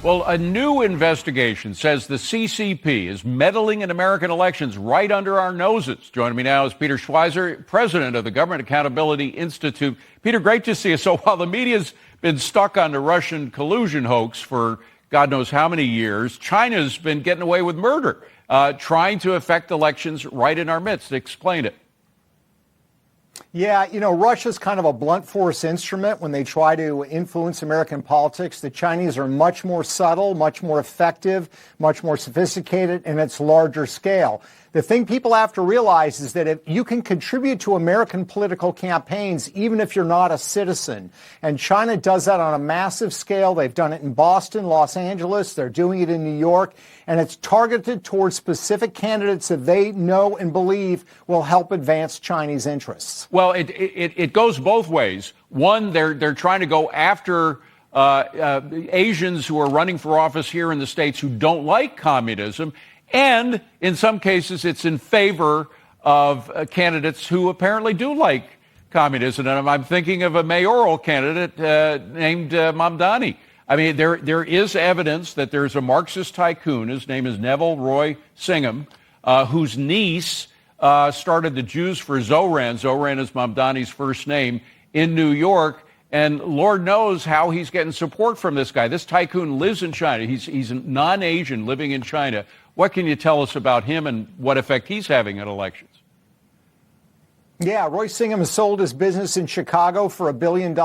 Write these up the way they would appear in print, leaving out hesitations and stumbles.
Well, a new investigation says the CCP is meddling in American elections right under our noses. Joining me now is Peter Schweizer, president of the Government Accountability Institute. Peter, great to see you. So while the media's been stuck on the Russian collusion hoax for God knows how many years, China's been getting away with murder, trying to affect elections right in our midst. Explain it. Yeah, Russia's kind of a blunt force instrument when they try to influence American politics. The Chinese are much more subtle, much more effective, much more sophisticated, and it's larger scale. The thing people have to realize is that if you can contribute to American political campaigns, even if you're not a citizen, and China does that on a massive scale. They've done it in Boston, Los Angeles. They're doing it in New York, and it's targeted towards specific candidates that they know and believe will help advance Chinese interests. Well, it goes both ways. One, they're trying to go after Asians who are running for office here in the States who don't like communism. And in some cases, it's in favor of candidates who apparently do like communism. And I'm thinking of a mayoral candidate named Mamdani. I mean, there is evidence that there's a Marxist tycoon. His name is Neville Roy Singham, whose niece started the Jews for Zoran. Zoran is Mamdani's first name in New York. And Lord knows how he's getting support from this guy. This tycoon lives in China. He's a non-Asian living in China. What can you tell us about him and what effect he's having in elections? Yeah, Roy Singham has sold his business in Chicago for $1 billion,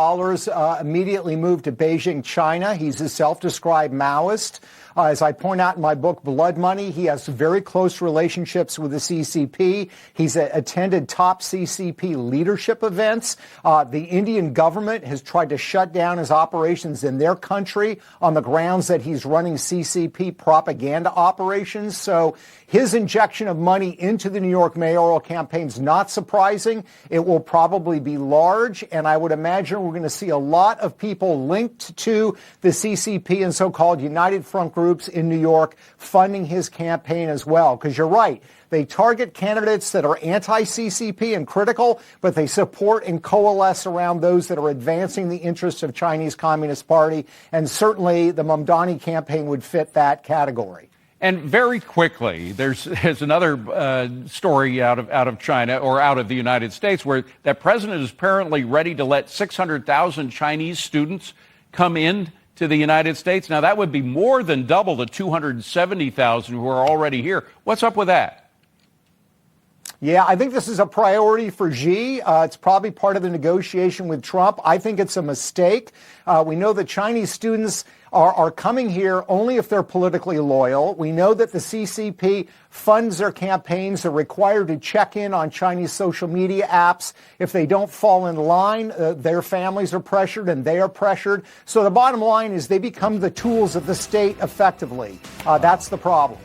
immediately moved to Beijing, China. He's a self-described Maoist. As I point out in my book, BloodMoney, he has very close relationships with the CCP. He's attended top CCP leadership events. The Indian government has tried to shut down his operations in their country on the grounds that he's running CCP propaganda operations. So his injection of money into the New York mayoral campaign is not surprising. It will probably be large, and I would imagine we're going to see a lot of people linked to the CCP and so-called United Front groups in New York funding his campaign as well. Because you're right, they target candidates that are anti-CCP and critical, but they support and coalesce around those that are advancing the interests of Chinese Communist Party, and certainly the Mamdani campaign would fit that category. And very quickly, there's another story out of China or out of the United States where that president is apparently ready to let 600,000 Chinese students come in to the United States. Now, that would be more than double the 270,000 who are already here. What's up with that? Yeah, I think this is a priority for Xi. It's probably part of the negotiation with Trump. I think it's a mistake. We know that Chinese students are coming here only if they're politically loyal. We know that the CCP funds their campaigns. They're required to check in on Chinese social media apps. If they don't fall in line, their families are pressured and they are pressured. So the bottom line is they become the tools of the state effectively. That's the problem.